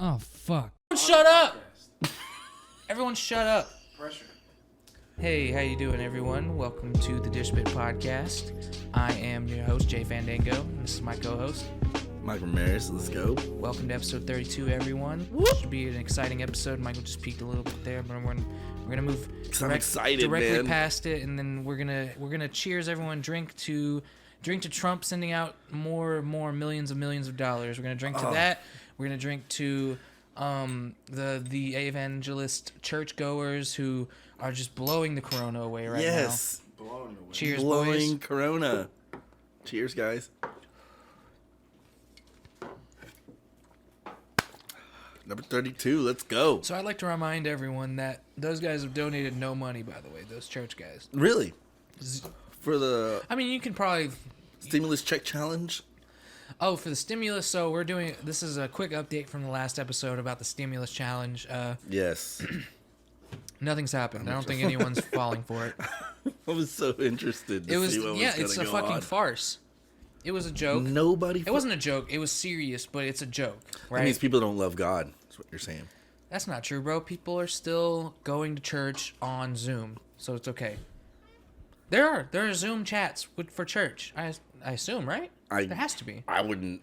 Oh, fuck. Shut up! Everyone shut up. Pressure. Hey, how you doing, everyone? Welcome to the Dish Spit Podcast. I am your host, Jay Fandango. And this is my co-host, Mike Ramirez. Let's go. Welcome to episode 32, everyone. Should be an exciting episode. Michael just peeked a little bit there, but we're gonna move directly man. past it, and then we're gonna cheers everyone. Drink to Trump sending out more millions of dollars. We're gonna drink to that. We're gonna drink to the evangelist churchgoers who are just blowing the corona away right now. Yes. Blowing away. Cheers, Blowing boys. corona. Cheers, guys. Number 32. Let's go. So I'd like to remind everyone that those guys have donated no money, by the way, those church guys. Really? For the I mean, you can probably... stimulus check challenge? Oh, for the stimulus, so we're doing... This is a quick update from the last episode about the stimulus challenge. Yes. Nothing's happened. I don't think anyone's falling for it. I was so interested to see what was going to go on. It's a fucking farce. It was a joke. It wasn't a joke. It was serious, but it's a joke, right? That means people don't love God. That's what you're saying. That's not true, bro. People are still going to church on Zoom, so it's okay. There are Zoom chats for church. I assume, right? There has to be. I wouldn't,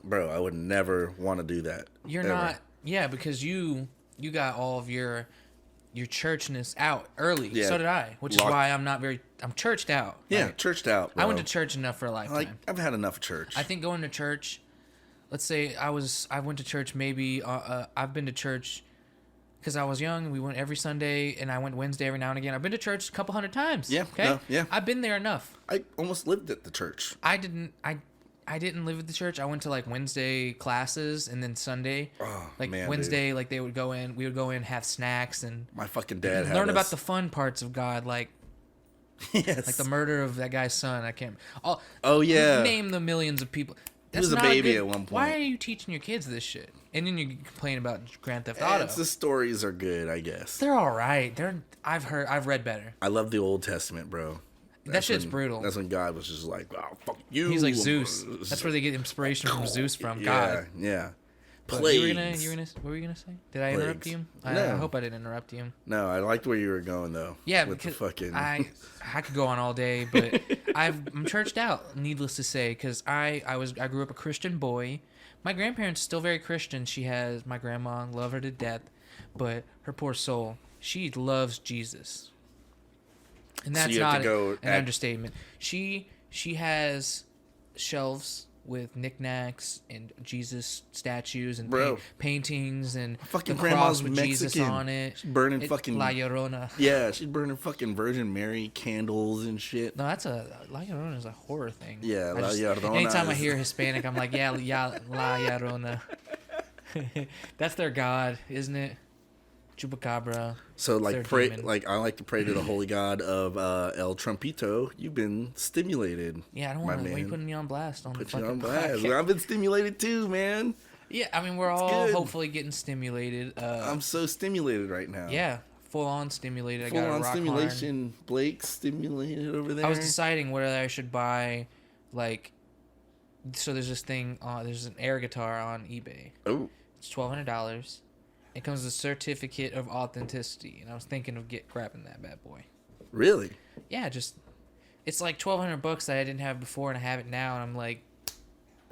bro, I would never want to do that. You're ever. not, yeah, because you got all of your churchness out early. Yeah. So did I, which is why I'm churched out. Yeah, right? churched out, bro. I went to church enough for a lifetime. I've had enough of church. I think going to church, let's say I went to church maybe, I've been to church because I was young. We went every Sunday, and I went Wednesday every now and again. I've been to church a couple hundred times. Yeah, okay? no, yeah. I've been there enough. I almost lived at the church. I didn't live at the church. I went to like Wednesday classes and then Sunday. Oh, like man, Wednesday, dude. Like we would go in, have snacks and my fucking dad had learn about the fun parts of God, like yes, like the murder of that guy's son. I can't. Oh yeah. Name the millions of people. He was a baby at one point. Why are you teaching your kids this shit? And then you complain about Grand Theft Auto. The stories are good, I guess. They're all right. I've read better. I love the Old Testament, bro. That shit's brutal. That's when God was just like, "Oh, fuck you." He's like Zeus. That's where they get inspiration from Zeus from. God. Yeah. What Plagues. What were you gonna say? Did I interrupt Plagues. you? No. I hope I didn't interrupt you. No, I liked where you were going though. Yeah, with because the fucking... I could go on all day, but I'm churched out. Needless to say, because I grew up a Christian boy. My grandparents still very Christian. My grandma, love her to death, but her poor soul, she loves Jesus, and that's not an understatement. She has shelves with knickknacks and Jesus statues and paintings and fucking the grandma's cross with Mexican. Jesus on it. She's burning fucking La Llorona. Yeah, she's burning fucking Virgin Mary candles and shit. No, La Llorona is a horror thing. Yeah, La Llorona. Anytime I hear Hispanic, I'm like, La Llorona. That's their god, isn't it? Chupacabra. So like pray, demon. like I like to pray to the holy god of El Trumpito. You've been stimulated. Yeah, I don't want to. Why are you putting me on blast? Put you on blast. I've been stimulated too, man. Yeah, I mean we're all hopefully getting stimulated. I'm so stimulated right now. Yeah, full on stimulated. Full on stimulation. Hard. Blake's stimulated over there. I was deciding whether I should buy, like, so there's this thing. There's an air guitar on eBay. Oh, it's $1,200. It comes with a certificate of authenticity, and I was thinking of grabbing that bad boy. Really? Yeah, it's like $1,200 that I didn't have before, and I have it now, and I'm like,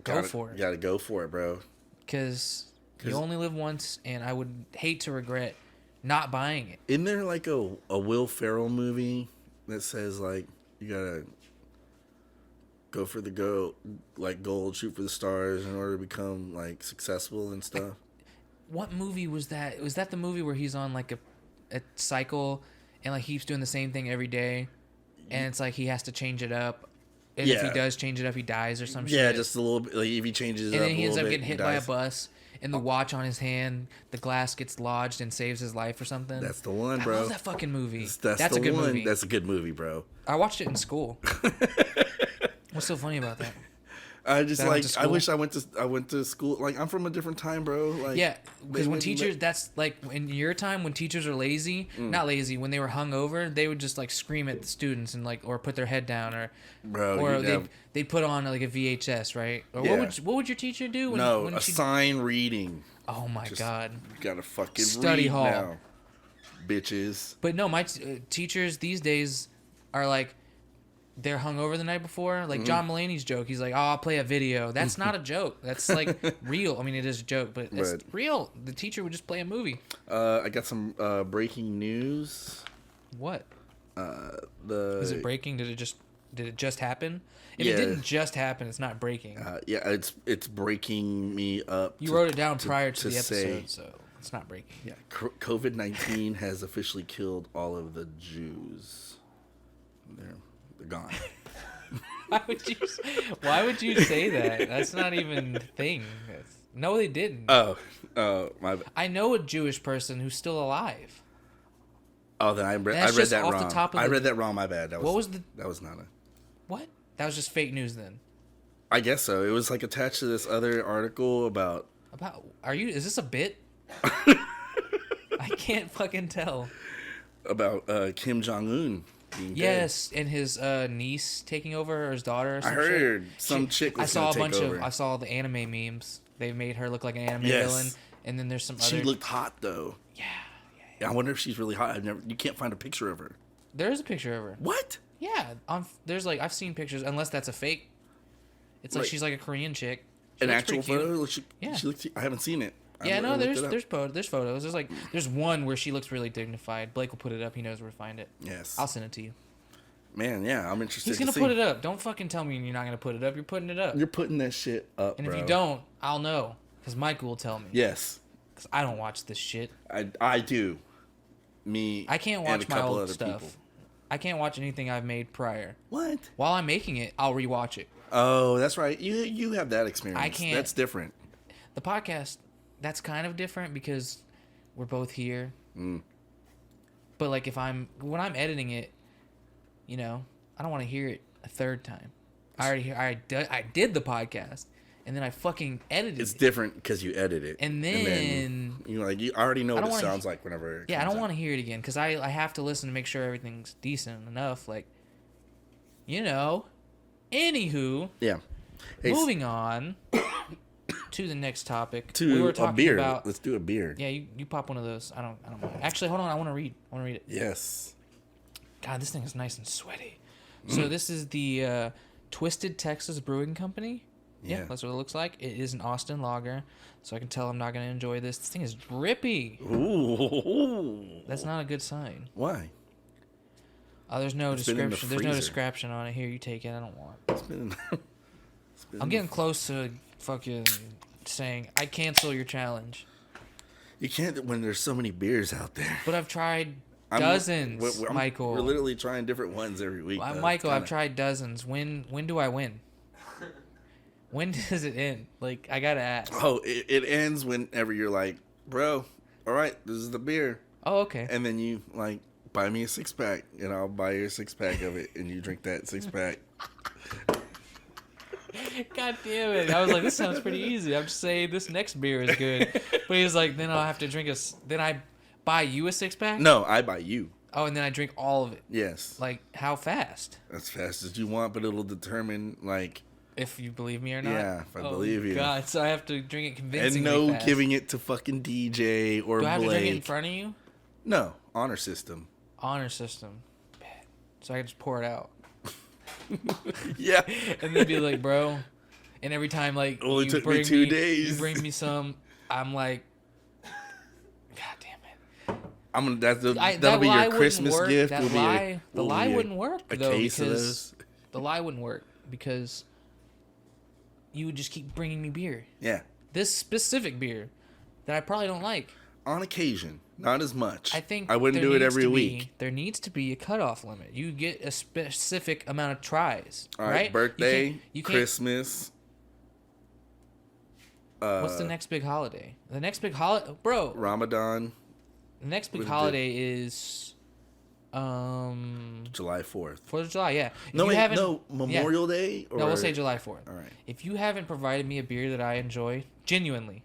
go for it. You gotta go for it, bro. Because you only live once, and I would hate to regret not buying it. Isn't there like a Will Ferrell movie that says like you gotta go for the gold, shoot for the stars in order to become like successful and stuff? What movie was that? Was that the movie where he's on like a cycle and like he keeps doing the same thing every day, and it's like he has to change it up, and if he does change it up, he dies or some shit. Yeah, just a little bit. Like if he changes it and up, then he ends up getting hit by a dies. bus, and the watch on his hand, the glass gets lodged and saves his life or something. That's the one, bro. I love that fucking movie. That's a good one. movie. That's a good movie, bro. I watched it in school. What's so funny about that? I just like. I wish I went to school. Like I'm from a different time, bro. Like yeah, because when teachers, that's like in your time when teachers are lazy, not lazy. When they were hungover, they would just like scream at the students and like or put their head down or they'd put on like a VHS, right? Or what would your teacher do? When sign reading. Oh my god. You gotta fucking Study read hall. now, bitches. But no, my teachers these days are like, they're hungover the night before. Like John Mulaney's joke. He's like, oh, I'll play a video. That's not a joke. That's like real. I mean, it is a joke, but it's real. The teacher would just play a movie. I got some breaking news. What? Is it breaking? Did it just happen? If it didn't just happen, it's not breaking. Yeah, it's breaking me up. You wrote it down prior to the episode, so it's not breaking. Yeah, COVID-19 has officially killed all of the Jews. They're gone. Why would you say that? That's not even a thing. No, they didn't. Oh, my bad. I know a Jewish person who's still alive. Oh, then I read that wrong. I read that wrong. My bad. That was not a. What? That was just fake news then. I guess so. It was like attached to this other article about. Is this a bit? I can't fucking tell. About Kim Jong-un. Yes, and his niece taking over, or his daughter. Or some heard some chick was going to take over. I saw the anime memes. They made her look like an anime villain, and then there's some other. She looked hot though. Yeah. I wonder if she's really hot. You can't find a picture of her. There is a picture of her. What? Yeah, there's like I've seen pictures, unless that's a fake. It's like she's like a Korean chick. An actual photo? She looks. I haven't seen it. Yeah, no, there's photos. There's one where she looks really dignified. Blake will put it up. He knows where to find it. Yes. I'll send it to you. Man, yeah, I'm interested. He's gonna put it up. Don't fucking tell me you're not gonna put it up. You're putting it up. You're putting that shit up, and bro. if you don't, I'll know, because Michael will tell me. Yes. Because I don't watch this shit. I do. I can't watch my old stuff. People. I can't watch anything I've made prior. What? While I'm making it, I'll rewatch it. Oh, that's right. You have that experience. I can't. That's different. The podcast, that's kind of different because we're both here. But like when I'm editing it, you know, I don't want to hear it a third time. I did the podcast, and then I fucking edited it. It's different because you edit it. And then you already know what it sounds like whenever it I don't want to hear it again because I have to listen to make sure everything's decent enough. Like, you know. Anywho. Yeah. Hey, moving on to the next topic. We were talking a beer. Let's do a beer. Yeah, you pop one of those. I don't mind. Actually, hold on. I want to read it. Yes. God, this thing is nice and sweaty. So this is the Twisted Texas Brewing Company. Yeah, that's what it looks like. It is an Austin lager, so I can tell I'm not going to enjoy this. This thing is drippy. Ooh. That's not a good sign. Why? Oh, there's no description. There's no description on it. Here, you take it. I don't want. I'm getting close to fucking saying I cancel your challenge. You can't when there's so many beers out there. But I've tried dozens, Michael. We're literally trying different ones every week. Michael, I've tried dozens. When do I win? When does it end? Like, I gotta ask. Oh, it ends whenever you're like, bro, all right, this is the beer. Oh, okay. And then you like buy me a 6-pack, and I'll buy you a 6-pack of it, and you drink that 6-pack. God damn it. I was like, this sounds pretty easy. I'm just saying this next beer is good. But he's like, then I'll have to drink then I buy you a 6-pack? No, I buy you. Oh, and then I drink all of it? Yes. Like, how fast? As fast as you want, but it'll determine, like... If you believe me or not? Yeah, if I believe you. Oh, God, so I have to drink it convincingly and no fast. Giving it to fucking DJ or Blake. Do I have to drink it in front of you? No, honor system. Honor system. So I can just pour it out. Yeah. And then be like, bro. And every time, like, only took me 2 days. You bring me some, I'm like, God damn it. That'll be your Christmas gift. The lie wouldn't work, though, because the lie wouldn't work because you would just keep bringing me beer. Yeah. This specific beer that I probably don't like. On occasion, not as much. I think I wouldn't do it every week. There needs to be a cutoff limit. You get a specific amount of tries. All right? Birthday, Christmas. What's the next big holiday? The next big holiday, bro. Ramadan. The next big holiday is July 4th. 4th of July, yeah. Memorial Day? Or... No, we'll say July 4th. All right. If you haven't provided me a beer that I enjoy, genuinely,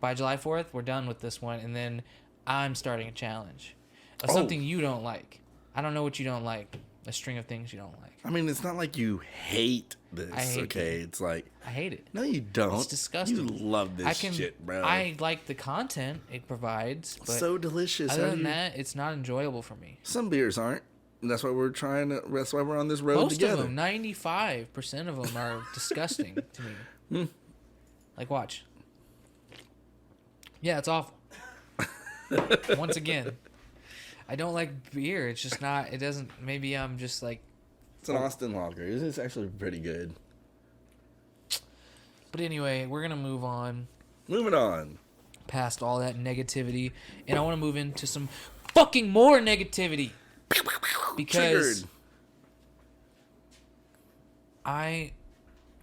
by July 4th, we're done with this one, and then I'm starting a challenge of something you don't like. I don't know what you don't like. a string of things you don't like. I mean, it's not like you hate this, I hate okay? it. It's like... I hate it. No, you don't. It's disgusting. You love this shit, bro. I like the content it provides, but so delicious. other than that, it's not enjoyable for me. Some beers aren't. And that's why we're that's why we're on this road Most together. of them, 95% of them are disgusting to me. Like, watch. Yeah, it's awful. Once again, I don't like beer. It's just not. It doesn't. Maybe I'm just like. It's an Austin Lager. It's actually pretty good. But anyway, we're gonna move on. Moving on. Past all that negativity, and I want to move into some fucking more negativity. Because Triggered. I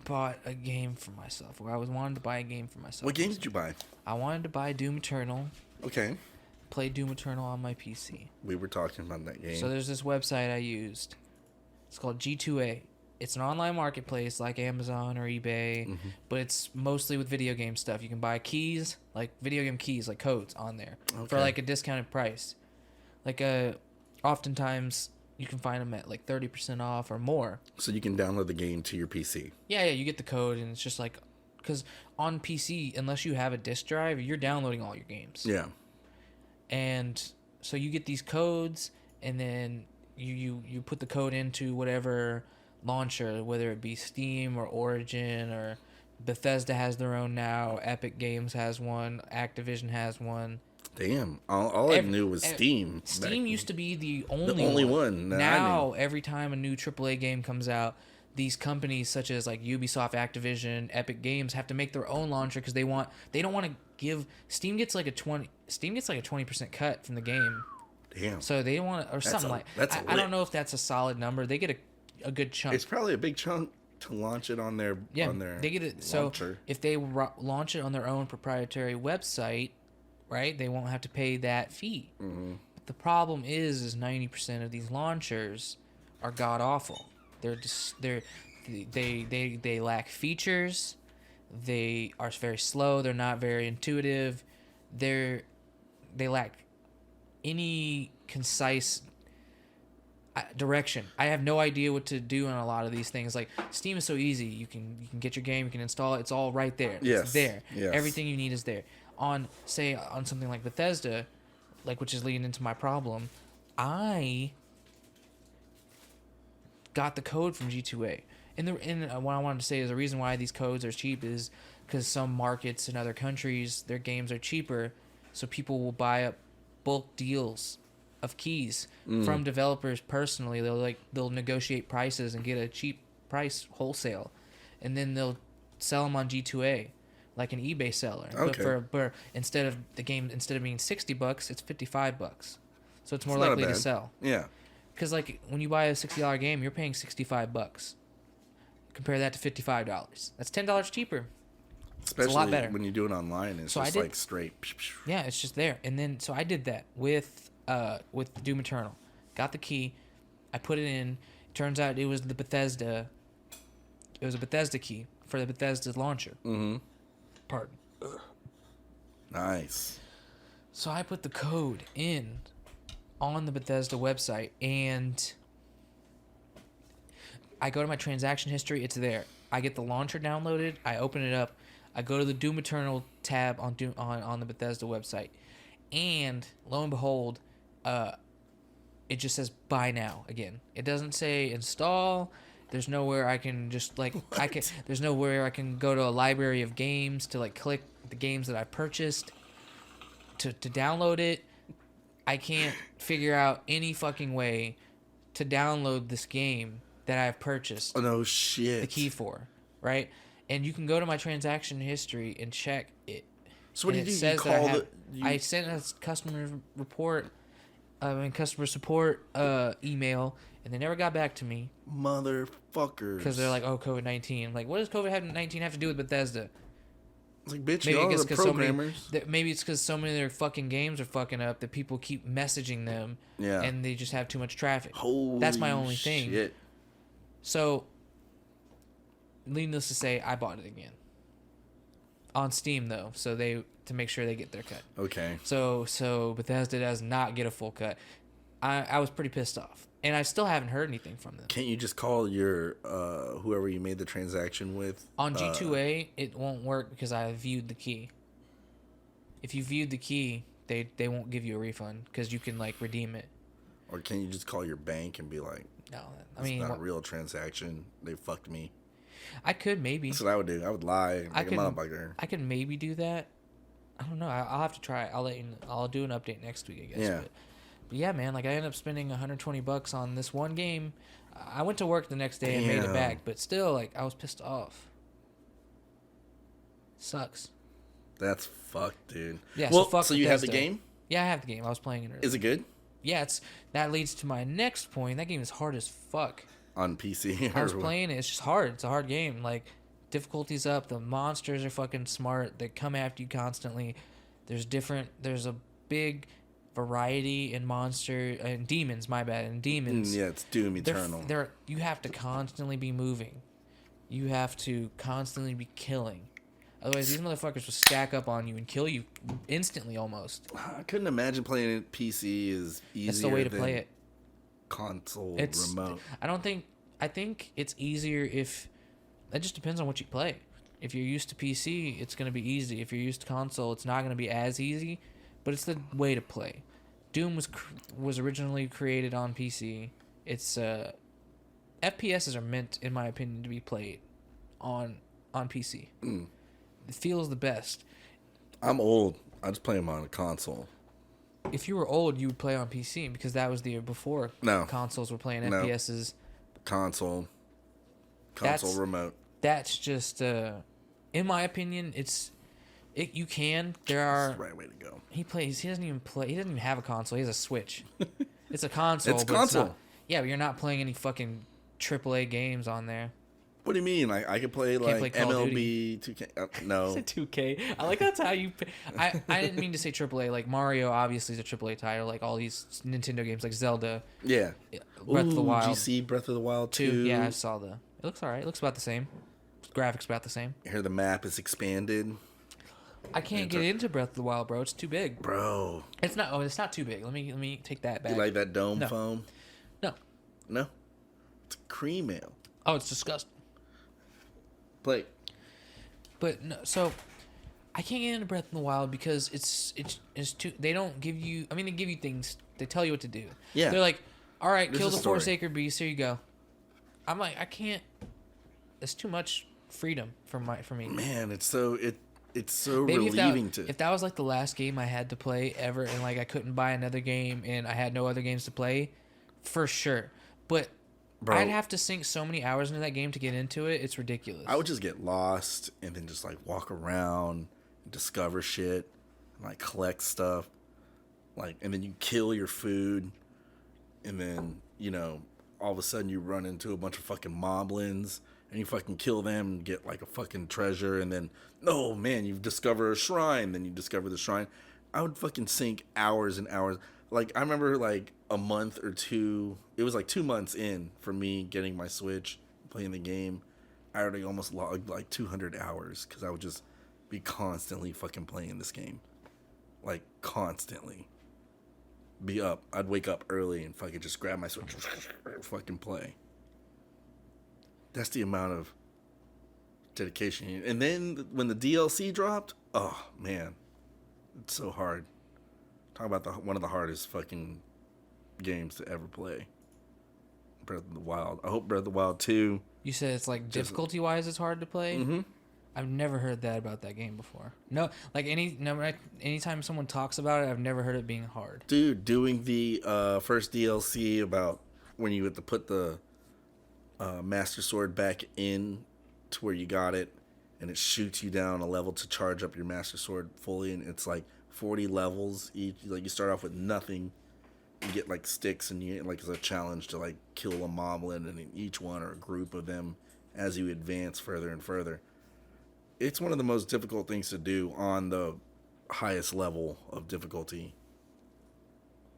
bought a game for myself. Or I wanted to buy a game for myself. What game did you buy? I wanted to buy Doom Eternal. Okay. Play Doom Eternal on my PC. We were talking about that game. So there's this website I used. It's called G2A. It's an online marketplace like Amazon or eBay, but it's mostly with video game stuff. You can buy keys, like video game keys, like codes on there for like a discounted price. Like oftentimes you can find them at like 30% off or more. So you can download the game to your PC. Yeah, you get the code and it's just like, because on PC, unless you have a disk drive, you're downloading all your games. Yeah. And so you get these codes, and then you put the code into whatever launcher, whether it be Steam or Origin or Bethesda has their own now, Epic Games has one, Activision has one. Damn. All I knew was Steam. Steam used to be the only one. Now, every time a new AAA game comes out, these companies such as like Ubisoft, Activision, Epic Games have to make their own launcher because they don't want to give Steam gets like a 20% cut from the game. Damn. So they want to, or something like. I don't know if that's a solid number. They get a good chunk. It's probably a big chunk to launch it on their they get it. launcher. So if they launch it on their own proprietary website, right, they won't have to pay that fee. Mm-hmm. But the problem is 90% of these launchers are god awful. They lack features. They are very slow. They're not very intuitive. They lack any concise direction. I have no idea what to do on a lot of these things. Like Steam is so easy. You can get your game, you can install it. It's all right there. Yes. It's there. Yes. Everything you need is there. On something like Bethesda, like which is leading into my problem, I got the code from G2A. And what I wanted to say is the reason why these codes are cheap is because some markets in other countries, their games are cheaper, so people will buy up bulk deals of keys from developers personally. They'll negotiate prices and get a cheap price wholesale, and then they'll sell them on G2A like an eBay seller. Okay. But instead of being $60, it's $55. So it's more likely to sell. Yeah. Because like when you buy a $60 game, you're paying $65. Compare that to $55. That's $10 cheaper. Especially it's a lot better when you do it online. It's just like straight. Yeah, it's just there. And then so I did that with Doom Eternal. Got the key. I put it in. It turns out it was the Bethesda. It was a Bethesda key for the Bethesda launcher. Mm-hmm. Pardon. Nice. So I put the code in on the Bethesda website, and I go to my transaction history. It's there. I get the launcher downloaded. I open it up. I go to the Doom Eternal tab on the Bethesda website, and lo and behold, it just says buy now again. It doesn't say install. There's nowhere I can just like There's nowhere I can go to a library of games to like click the games that I purchased to download it. I can't figure out any fucking way to download this game that I've purchased. Oh no shit. The key for, right? And you can go to my transaction history and check it. So what do you do? Says You call I sent a customer support email, and they never got back to me. Motherfuckers. Because they're like, oh, COVID-19. Like, what does COVID-19 have to do with Bethesda? It's like, bitch, y'all are the programmers. Maybe it's because so many of their fucking games are fucking up that people keep messaging them. Yeah. And they just have too much traffic. Holy That's my only thing. Shit. So, needless to say, I bought it again. On Steam, though, to make sure they get their cut. Okay. So Bethesda does not get a full cut. I was pretty pissed off. And I still haven't heard anything from them. Can't you just call your whoever you made the transaction with? On G2A, it won't work because I viewed the key. If you viewed the key, they won't give you a refund because you can like redeem it. Or can you just call your bank and be like, No, I it's mean, not a real transaction. They fucked me. I could maybe. That's what I would do. I would lie like a motherfucker. I could maybe do that. I don't know. I'll have to try it. I'll let you know. I'll do an update next week, I guess. Yeah. But yeah, man. Like I ended up spending $120 on this one game. I went to work the next day and made it back, but still, like I was pissed off. Sucks. That's fucked, dude. Yeah. Well, so fuck so you have the Bethesda. game? Yeah, I have the game. I was playing it earlier. Is it good? Yeah, that leads to my next point. That game is hard as fuck. On PC. I was playing it. It's just hard. It's a hard game. Like, difficulty's up. The monsters are fucking smart. They come after you constantly. There's a big variety in demons. My bad. And demons. Yeah, it's Doom Eternal. You have to constantly be moving. You have to constantly be killing. Otherwise, these motherfuckers will stack up on you and kill you instantly almost. I couldn't imagine playing it PC is easier. That's the way to play it. Console It's remote. I think it's easier if that just depends on what you play. If you're used to PC, it's going to be easy. If you're used to console, it's not going to be as easy, but it's the way to play. Doom was originally created on PC. It's FPSs are meant, in my opinion, to be played on PC. It feels the best. I'm old. I just play them on a console. If you were old, you would play on PC because that was the year before. No. Consoles were playing No. FPSs. Console remote. That's just, in my opinion, you can. That's the right way to go. He doesn't even have a console. He has a Switch. It's a console. It's but console. It's not, yeah, but you're not playing any fucking AAA games on there. What do you mean? Like I could play like play Call of MLB 2K? No. It's a 2K. I like that's how you. I didn't mean to say AAA. Like Mario, obviously is a AAA title. Like all these Nintendo games, like Zelda. Yeah. Breath of the Wild. GC Breath of the Wild 2. Yeah, I saw It looks alright. It looks about the same. Graphics about the same. I hear the map is expanded. I can't get into Breath of the Wild, bro. It's too big. Bro. It's not. Oh, it's not too big. Let me take that back. You like that dome foam? No. No. It's cream ale. Oh, it's disgusting. Play. But no, so I can't get into Breath of the Wild because it's too. They don't give you. I mean, they give you things. They tell you what to do. Yeah. They're like, all right, There's kill a the story. 4 sacred beasts. Here you go. I'm like, I can't. It's too much freedom for me. Man, it's so Maybe relieving if that was like the last game I had to play ever, and like I couldn't buy another game, and I had no other games to play, for sure. But Bro, I'd have to sink so many hours into that game to get into it. It's ridiculous. I would just get lost and then just like walk around and discover shit and like collect stuff. Like, and then you kill your food, and then, you know, all of a sudden you run into a bunch of fucking moblins and you fucking kill them and get like a fucking treasure, and then, oh man, you discover a shrine, then you discover the shrine. I would fucking sink hours and hours. Like, I remember like a month or two, it was like 2 months in for me getting my Switch, playing the game. I already almost logged like 200 hours because I would just be constantly fucking playing this game. Like, constantly. Be up. I'd wake up early and fucking just grab my Switch, fucking play. That's the amount of dedication. And then when the DLC dropped, oh man, it's so hard. Talk about one of the hardest fucking games to ever play. Breath of the Wild. I hope Breath of the Wild 2. You said it's like difficulty wise, it's hard to play. Mm-hmm. I've never heard that about that game before. No, like anytime someone talks about it, I've never heard it being hard. Dude, doing the first DLC about when you had to put the Master Sword back in to where you got it, and it shoots you down a level to charge up your Master Sword fully, and it's like 40 levels each. Like, you start off with nothing, you get like sticks, and you like, it's a challenge to like kill a moblin, and in each one or a group of them as you advance further and further. It's one of the most difficult things to do on the highest level of difficulty,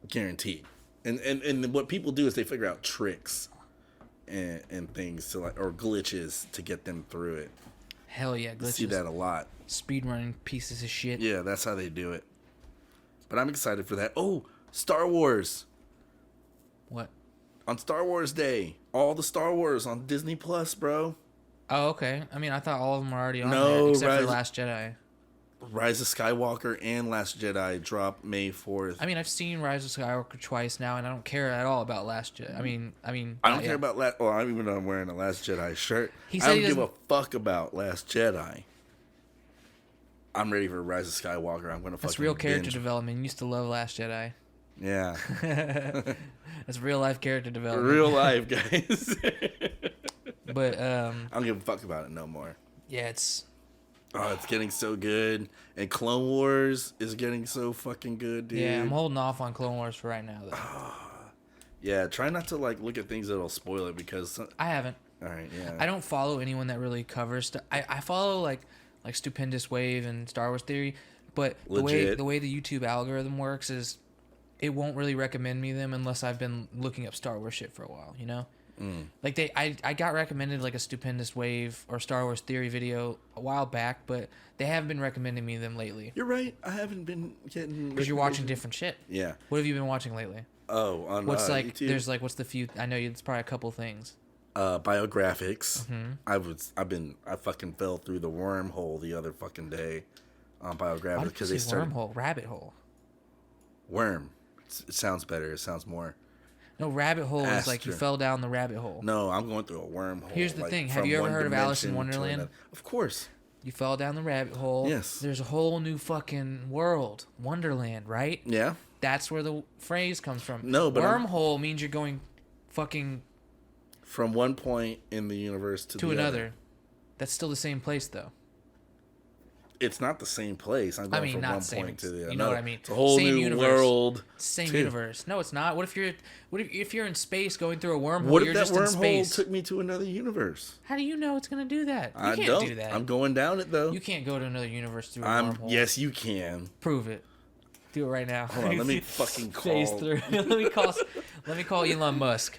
guaranteed. And what people do is they figure out tricks and things to like, or glitches to get them through it. Hell yeah, glitches. I see that a lot. Speedrunning pieces of shit. Yeah, that's how they do it. But I'm excited for that. Oh, Star Wars. What? On Star Wars Day, all the Star Wars on Disney Plus, bro. Oh, okay. I mean, I thought all of them were already on No, there, except for Rise- Last Jedi. Rise of Skywalker and Last Jedi drop May 4th. I mean, I've seen Rise of Skywalker twice now, and I don't care at all about Last Jedi. I mean, I don't care about Well, I even though I'm wearing a Last Jedi shirt. He I said don't he give a doesn't- fuck about Last Jedi. I'm ready for Rise of Skywalker. I'm gonna fucking That's real character binge. development. You used to love Last Jedi. Yeah, That's real life character development. real life, guys. But I don't give a fuck about it no more. yeah, it's Oh, it's getting so good, and Clone Wars is getting so fucking good, dude. yeah. I'm holding off on Clone Wars for right now, though. Yeah, try not to like look at things that'll spoil it because. I haven't. All right, yeah. I don't follow anyone that really covers stuff. I follow like Stupendous Wave and Star Wars Theory, but Legit. the way the YouTube algorithm works is it won't really recommend me them unless I've been looking up Star Wars shit for a while, you know? Like I got recommended like a Stupendous Wave or Star Wars Theory video a while back, but they haven't been recommending me them lately. You're right. I haven't been getting Because you're watching different shit. Yeah. What have you been watching lately? Oh, on What's like? YouTube? There's like what's the few? I know it's probably a couple things. Biographics. Mm-hmm. I fucking fell through the wormhole the other fucking day on Why Biographics did you because say they started wormhole, rabbit hole? worm. It sounds better. It sounds more. No, rabbit hole is like you Astra. fell down the rabbit hole. No, I'm going through a wormhole. Here's the like, thing. Have from you ever one heard of Alice in dimension to Wonderland? another. Of course. You fell down the rabbit hole. Yes. There's a whole new fucking world, Wonderland, right? Yeah. That's where the phrase comes from. No, but wormhole means you're going fucking From one point in the universe to to the another. other. That's still the same place, though. It's not the same place. I'm going I mean, from not one same. point to the other. You know what I mean? It's a whole Same new universe. world. Same too. universe. No, it's not. What if you're in space going through a wormhole? What You're if that just in wormhole space. took me to another universe? How do you know it's gonna do that? You I can't don't. do that. I'm going down it though. You can't go to another universe through a wormhole. Yes, you can. Prove it. Do it right now. Hold on, let me fucking Phase call. through. let me call Elon Musk.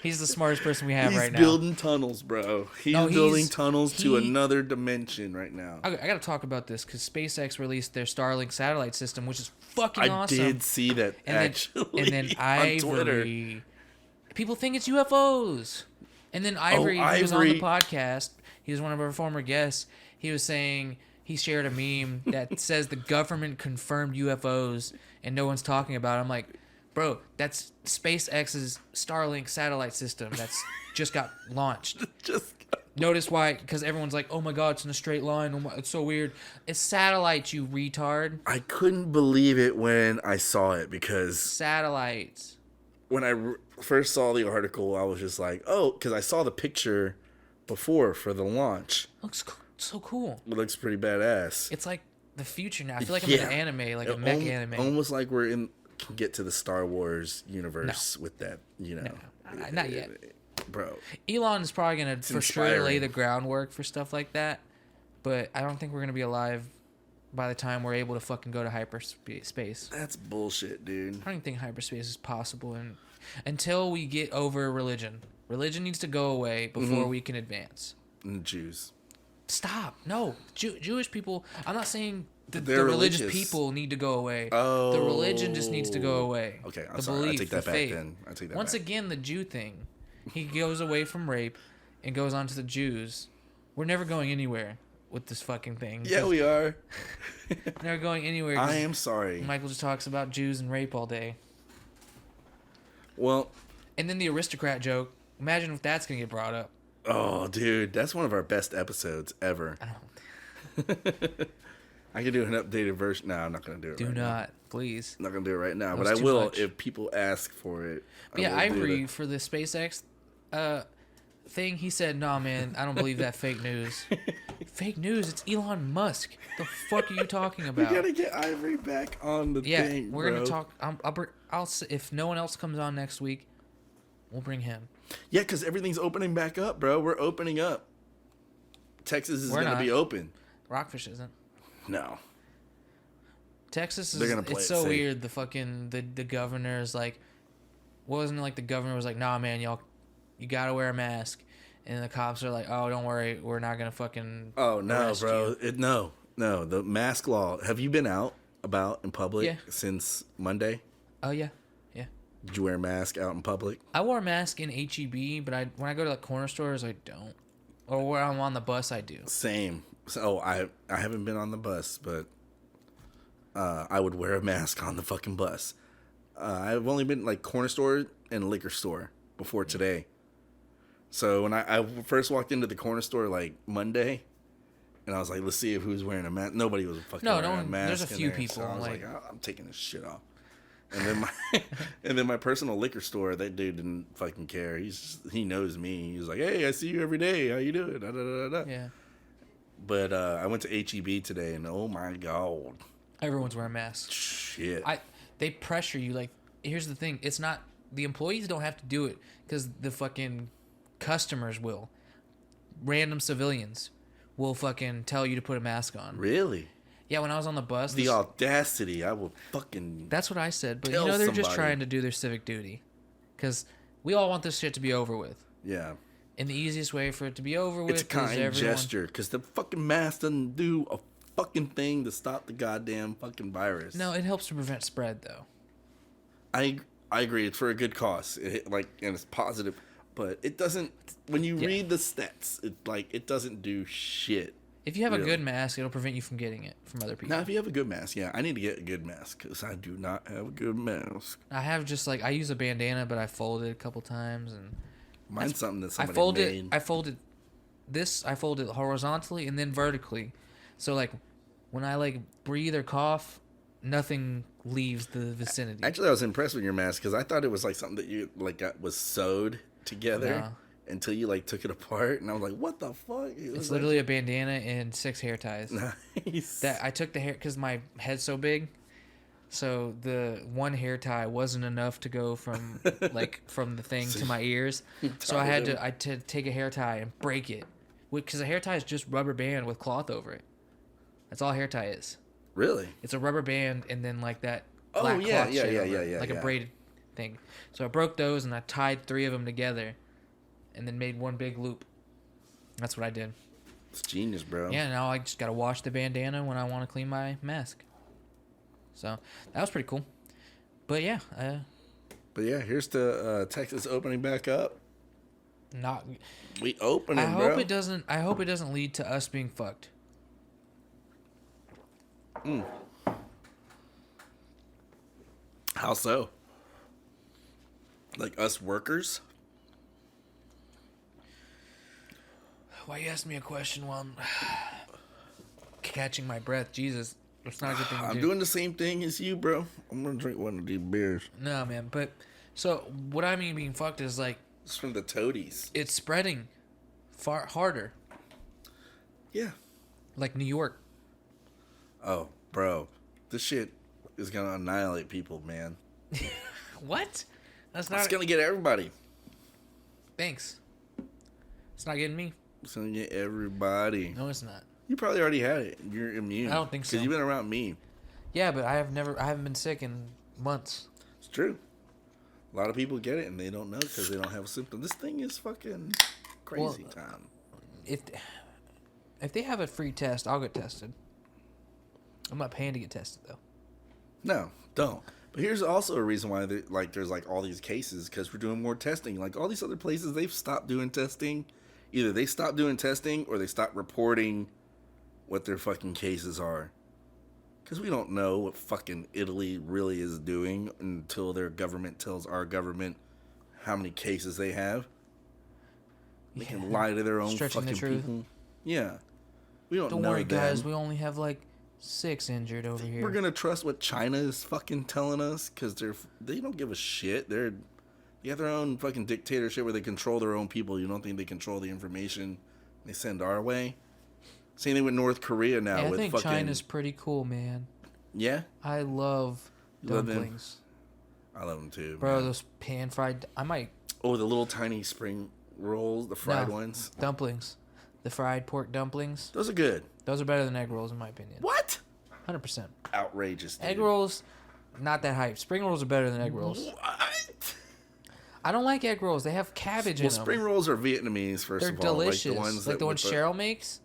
He's the smartest person we have He's right now. building tunnels, bro. He's No, building tunnels to he- another dimension right now. I got to talk about this because SpaceX released their Starlink satellite system, which is fucking I awesome. did see that and actually. then on Twitter. Ivory. People think it's UFOs. And then Ivory, who was on the Ivory. podcast, he was one of our former guests. He was saying he shared a meme that says the government confirmed UFOs and no one's talking about it. I'm like, bro, that's SpaceX's Starlink satellite system that's just got launched. Just Notice why? Because everyone's like, oh my god, it's in a straight line. Oh my, it's so weird. It's satellites, you retard. I couldn't believe it when I saw it because Satellites. when I first saw the article, I was just like, oh, because I saw the picture before for the launch. Looks so cool. It looks pretty badass. It's like the future now. I feel like I'm in an anime, like a mech anime. Almost like we're in can get to the Star Wars universe with that, you know. Not yet. Bro. Elon is probably going to for sure lay inspiring. the groundwork for stuff like that, but I don't think we're going to be alive by the time we're able to fucking go to hyperspace. That's bullshit, dude. I don't even think hyperspace is possible until we get over religion. Religion needs to go away before we can advance. And the Jews. Stop. No. Jewish people, I'm not saying the They're religious religious. people need to go away. Oh. The religion just needs to go away. Okay, I'm the sorry. Belief, I take that the back faith. then. I take that Once back. again, the Jew thing. He goes away from rape and goes on to the Jews. We're never going anywhere with this fucking thing. Yeah, we are. We're never going anywhere. 'cause I am sorry. Michael just talks about Jews and rape all day. Well, And then the aristocrat joke. Imagine if that's going to get brought up. oh, dude, that's one of our best episodes ever. I could do an updated version. No, I'm not gonna do it. Do right not, Now. please. I'm not gonna do it right now, That but I was too will much. if people ask for it. But yeah, will do Ivory it. for the SpaceX thing, he said, "Nah, man, I don't believe that fake news. Fake news? It's Elon Musk. The fuck are you talking We about?" gotta get Ivory back on the Yeah, thing. we're gonna bro. talk. If no one else comes on next week, we'll bring him. Yeah, because everything's opening back up, bro. We're opening up. Texas is We're gonna not. be open. Rockfish isn't. No. Texas is. They're gonna play It's it so safe. weird. The fucking the governor is like, wasn't it like the governor was like, "Nah, man, y'all, you gotta wear a mask," and the cops are like, "Oh, don't worry, we're not gonna fucking." Oh no, arrest bro. you." No. The mask law. Have you been out about in public Yeah. since Monday? Oh yeah, yeah. Did you wear a mask out in public? I wore a mask in HEB, but when I go to like corner stores, I don't. Or where I'm on the bus, I do. Same. So I haven't been on the bus, but I would wear a mask on the fucking bus. I've only been like corner store and liquor store before today. So when I first walked into the corner store like Monday, and I was like, let's see if who's wearing a mask. Nobody was fucking wearing a mask. There's a few there. people. So I was like, oh, I'm taking this shit off. And then my personal liquor store, that dude didn't fucking care. He knows me. He was like, hey, I see you every day. How you doing? Da, da, da, da. Yeah. But I went to HEB today, and oh my god, everyone's wearing masks. Shit. They pressure you. Like, here's the thing. It's not the employees don't have to do it because the fucking customers will. Random civilians will fucking tell you to put a mask on. Really? Yeah, when I was on the bus. The audacity. I will fucking. That's what I said. But, tell they're just somebody. trying to do their civic duty. Because we all want this shit to be over with. Yeah. And the easiest way for it to be over with It's a kind gesture. Because the fucking mask doesn't do a fucking thing to stop the goddamn fucking virus. No, it helps to prevent spread, though. I agree. It's for a good cause. And it's positive. But it doesn't. When you read the stats, it doesn't do shit. If you have a good mask, it'll prevent you from getting it from other people. Now, if you have a good mask, yeah, I need to get a good mask because I do not have a good mask. I have just I use a bandana, but I fold it a couple times, and mine's something that somebody made. I folded it horizontally and then vertically, so when I breathe or cough, nothing leaves the vicinity. Actually, I was impressed with your mask because I thought it was something that you got was sewed together. No. Until you took it apart, and I was like, "What the fuck?" It's literally a bandana and 6 hair ties. Nice. That I took the hair because my head's so big, so the one hair tie wasn't enough to go from from the thing to my ears. So I had to take a hair tie and break it, because a hair tie is just rubber band with cloth over it. That's all a hair tie is. Really? It's a rubber band and then that. Oh black yeah, cloth yeah, shit yeah, over yeah, it, yeah. like yeah. a braided thing. So I broke those and I tied 3 of them together. And then made one big loop. That's what I did. It's genius, bro. Yeah, now I just gotta wash the bandana when I want to clean my mask. So that was pretty cool. But yeah, here's the Texas opening back up. not. We open it, I bro. hope it doesn't. I hope it doesn't lead to us being fucked. How so? Like us workers? Why you ask me a question while I'm catching my breath? Jesus, it's not a good thing to do. I'm doing the same thing as you, bro. I'm gonna drink one of these beers. No, man. But so what I mean being fucked is It's from the toadies. it's spreading far harder. Yeah. Like New York. Oh, bro, this shit is gonna annihilate people, man. What? That's not. It's gonna get everybody. Thanks. It's not getting me. It's gonna get everybody. No, it's not. You probably already had it. You're immune. I don't think so. Because you've been around me. Yeah, but I haven't been sick in months. It's true. A lot of people get it and they don't know because they don't have a symptom. This thing is fucking crazy time. If they have a free test, I'll get tested. I'm not paying to get tested though. No, don't. But here's also a reason why there's all these cases, because we're doing more testing. Like all these other places, they've stopped doing testing. Either they stopped doing testing or they stopped reporting what their fucking cases are. Because we don't know what fucking Italy really is doing until their government tells our government how many cases they have. They can lie to their own Stretching fucking the truth. people. Yeah. We don't Don't know worry, them. guys. We only have 6 injured over here. We're gonna trust what China is fucking telling us because they don't give a shit. They have their own fucking dictatorship where they control their own people. You don't think they control the information they send our way? Same thing with North Korea now. I with think fucking, China's pretty cool, man. Yeah, I love You love them? dumplings. I love them too, Bro, man. those pan fried. I might. Oh, the little tiny spring rolls, the fried ones. Dumplings. The fried pork dumplings. Those are good. Those are better than egg rolls, in my opinion. What? 100%. Outrageous. Dude. Egg rolls, not that hype. Spring rolls are better than egg rolls. What? I don't like egg rolls. They have cabbage in them. Spring rolls are Vietnamese, first They're of all. delicious. Like the ones Cheryl makes.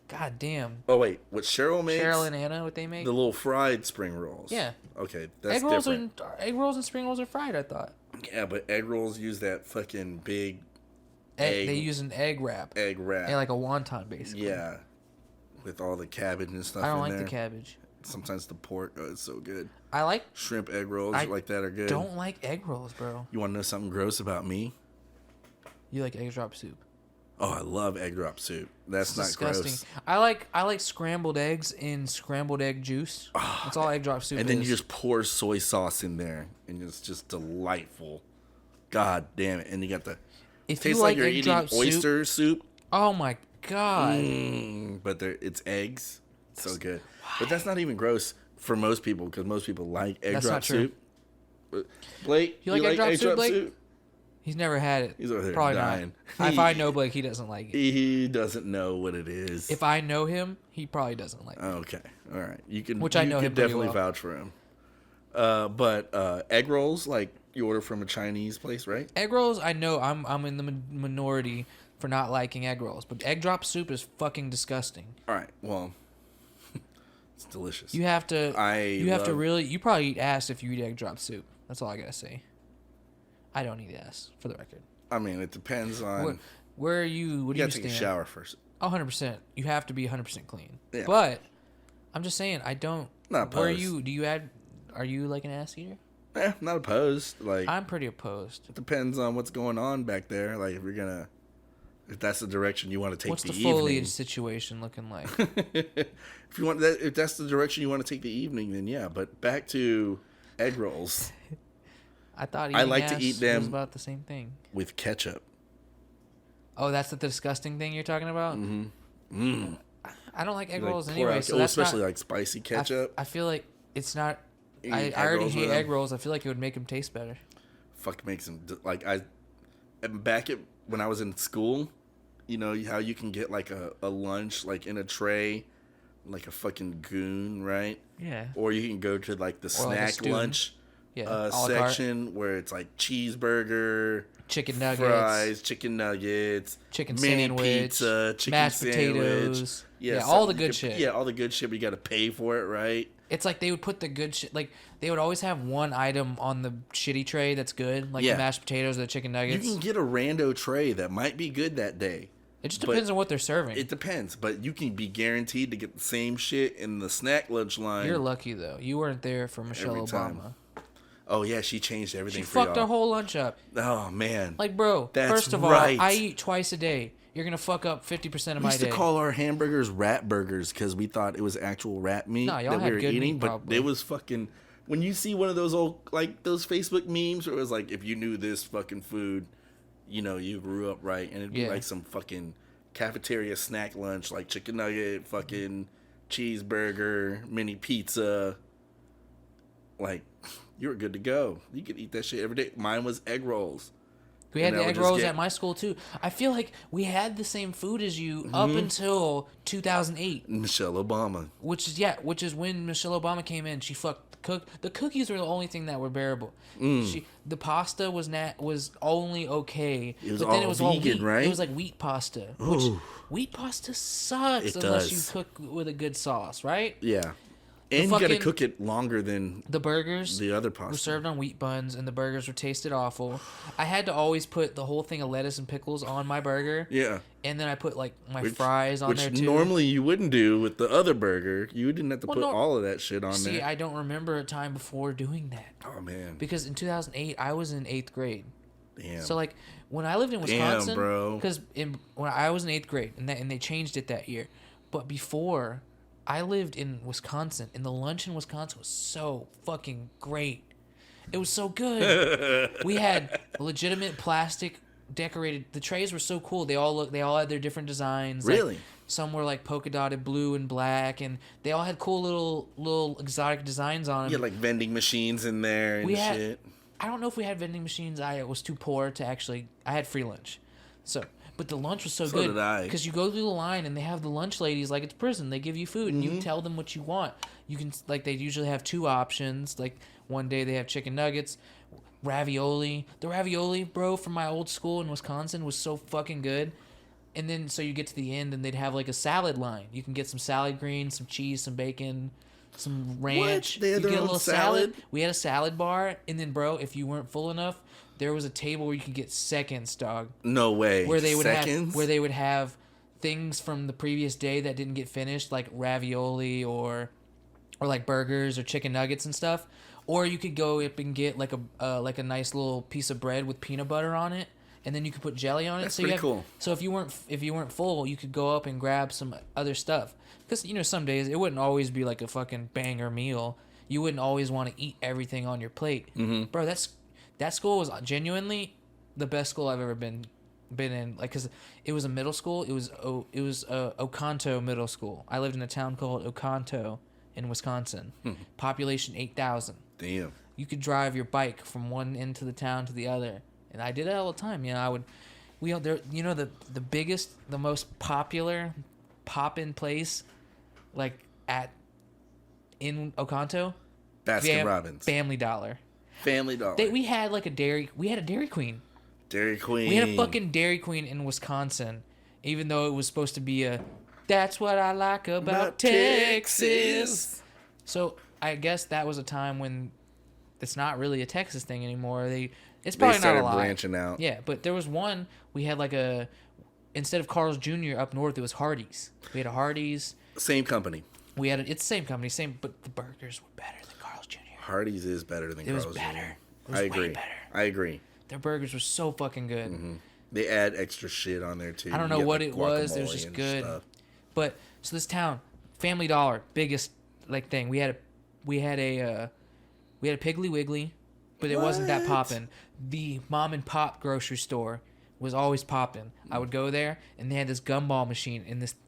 God damn. Oh wait, what Cheryl makes? Cheryl and Anna, what they make? The little fried spring rolls. Yeah. Okay, that's egg different. rolls and spring rolls are fried, I thought. Yeah, but egg rolls use that fucking big They use an egg wrap. Egg wrap. And like a wonton, basically. Yeah. With all the cabbage and stuff in there. I don't like the cabbage. Sometimes the pork. Oh, it's so good. I like... Shrimp egg rolls like that are good. I don't like egg rolls, bro. You want to know something gross about me? You like egg drop soup. Oh, I love egg drop soup. That's not disgusting. Gross. I like scrambled eggs in scrambled egg juice. That's all egg drop soup And then you just pour soy sauce in there, and it's just delightful. God damn it! And you got the tastes like you're eating oyster soup. Oh my god! But it's eggs. So good. Why? But that's not even gross for most people because most people like egg drop soup. Blake, you like egg drop soup? He's never had it. He's over there Probably dying. Not. If I know Blake, he doesn't like it. He doesn't know what it is. If I know him, he probably doesn't like it. Okay, all right. You can. Which I know him pretty definitely well. vouch for him. But egg rolls, like you order from a Chinese place, right? Egg rolls, I know I'm in the minority for not liking egg rolls, but egg drop soup is fucking disgusting. All right, well, it's delicious. You have to. You probably eat ass if you eat egg drop soup. That's all I gotta say. I don't eat ass, for the record. I mean, it depends on... Where are you... What do you stand? You gotta take a shower first. Oh, 100%. You have to be 100% clean. Yeah. But, I'm just saying, I don't... Not opposed. Where are you... Do you add... Are you like an ass eater? Not opposed. Like I'm pretty opposed. It depends on what's going on back there. Like, if that's the direction you want to take what's the the evening. foliage situation looking like? If that's the direction you want to take the evening, then yeah. But back to egg rolls. I thought I like to eat them was about the same thing. With ketchup. Oh, that's the disgusting thing you're talking about? Mm-hmm. I don't like egg rolls anyway. So that's especially like spicy ketchup. I feel like it's not... I already hate egg rolls. I feel like it would make them taste better. Fuck makes them... Like, when I was in school, you know how you can get like a lunch like in a tray, like a fucking goon, right? Yeah. Or you can go to like the snack lunch section where it's like cheeseburger, chicken nuggets, fries, chicken nuggets, chicken mini sandwich, pizza, chicken mashed sandwich, potatoes. Yeah, all the good shit. Yeah, all the good shit, but you got to pay for it, right? It's like they would put the good shit, like they would always have one item on the shitty tray that's good, like the mashed potatoes or the chicken nuggets. You can get a rando tray that might be good that day. It just depends on what they're serving. It depends, but you can be guaranteed to get the same shit in the snack lunch line. You're lucky though. You weren't there for Michelle Obama. Oh yeah, she changed everything. She fucked our whole lunch up. Oh man, like bro. First of all, I eat twice a day. You're gonna fuck up 50% of my day. We used to call our hamburgers rat burgers because we thought it was actual rat meat that we were eating, meat, but probably. it was fucking. When you see one of those old like those Facebook memes where it was like, if you knew this fucking food, you know you grew up right, and it'd be like some fucking cafeteria snack lunch like chicken nugget, fucking cheeseburger, mini pizza, like. You were good to go. You could eat that shit every day. Mine was egg rolls. We had the egg rolls at my school too. I feel like we had the same food as you up until 2008. Michelle Obama. Which is when Michelle Obama came in. She fucked the cookies were the only thing that were bearable. The pasta was only okay. But then it was all vegan, right? It was like wheat pasta. Which wheat pasta sucks unless you cook with a good sauce, right? Yeah. And you gotta cook it longer than the burgers. The other pasta were served on wheat buns, and the burgers were tasted awful. I had to always put the whole thing of lettuce and pickles on my burger. Yeah. And then I put like my fries on there too. Which normally you wouldn't do with the other burger. You didn't have to put all of that shit on there. See, I don't remember a time before doing that. Oh man. Because in 2008 I was in 8th grade. Damn. So like when I lived in Wisconsin, bro. Because when I was in 8th grade, and they changed it that year, but before. I lived in Wisconsin, and the lunch in Wisconsin was so fucking great. It was so good. We had legitimate plastic decorated. The trays were so cool. They all had their different designs. Really? Like, some were like polka dotted blue and black, and they all had cool little exotic designs on them. Yeah, like vending machines in there and shit. I don't know if we had vending machines. I was too poor to actually. I had free lunch, so. But the lunch was so good because you go through the line and they have the lunch ladies like it's prison. They give you food and you tell them what you want. You can they usually have 2 options. Like one day they have chicken nuggets, ravioli. The ravioli, bro, from my old school in Wisconsin was so fucking good. And then so you get to the end, and they'd have like a salad line. You can get some salad greens, some cheese, some bacon, some ranch. What? They had you their get a own little salad? We had a salad bar, and then bro, if you weren't full enough, there was a table where you could get seconds, dog. No way. Where they would Seconds? have things from the previous day that didn't get finished, like ravioli or like burgers or chicken nuggets and stuff. Or you could go up and get like a nice little piece of bread with peanut butter on it, and then you could put jelly on it. That's so pretty cool. So if you weren't full, you could go up and grab some other stuff. Because some days it wouldn't always be like a fucking banger meal. You wouldn't always want to eat everything on your plate, bro. That school was genuinely the best school I've ever been in. Like, cause it was a middle school. It was Oconto Middle School. I lived in a town called Oconto in Wisconsin. Population 8,000. Damn. You could drive your bike from one end to the town to the other, and I did it all the time. The biggest, the most popular pop-in place, like in Oconto, Baskin Robbins. Family Dollar. Family Dollar. We had a Dairy Queen. Dairy Queen. We had a fucking Dairy Queen in Wisconsin, even though it was supposed to be that's what I like about Texas. So I guess that was a time when it's not really a Texas thing anymore. It's probably not a lot. Branching out. Yeah, but there was one. We had instead of Carl's Jr. up north, it was Hardee's. We had a Hardee's. Same company. It's the same company, but the burgers were better than Carl's Jr. Hardee's is better than Carl's Jr. It was better. It was I agree. way better. I agree. Their burgers were so fucking good. Mm-hmm. They add extra shit on there too. I don't know what it was. It was just good. Stuff. But so this town, Family Dollar, biggest thing. We had a Piggly Wiggly, but it wasn't that poppin'. The mom and pop grocery store was always poppin'. I would go there, and they had this gumball machine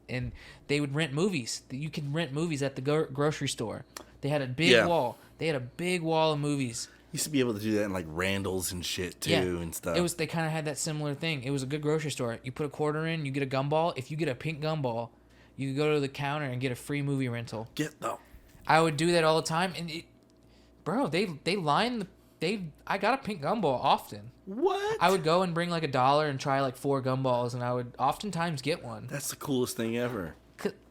and they would rent movies. You could rent movies at the grocery store. They had a big wall. They had a big wall of movies. Used to be able to do that in like Randall's and shit too and stuff. They kind of had that similar thing. It was a good grocery store. You put a quarter in, you get a gumball. If you get a pink gumball, you go to the counter and get a free movie rental. I would do that all the time, and I got a pink gumball often. What? I would go and bring like $1 and try like 4 gumballs, and I would oftentimes get one. That's the coolest thing ever.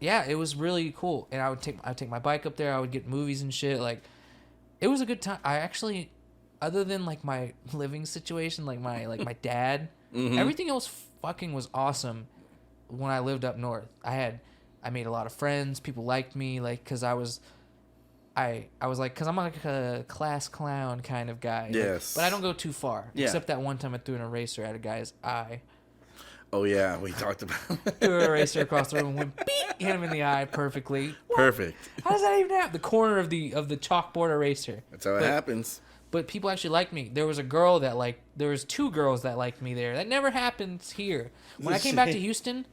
Yeah, it was really cool. And I'd take my bike up there. I would get movies and shit. Like, it was a good time. I actually, other than like my living situation, like my dad, everything else fucking was awesome. When I lived up north, I made a lot of friends. People liked me, like, cause I was like, cause I'm like a class clown kind of guy. Yes. But I don't go too far. Yeah. Except that one time I threw an eraser at a guy's eye. Oh yeah, we talked about that. Threw an eraser across the room and went beep, hit him in the eye perfectly. What? Perfect. How does that even happen? The corner of the chalkboard eraser. That's how it happens. But people actually liked me. There was there was 2 girls that liked me there. That never happens here. When I came back to Houston,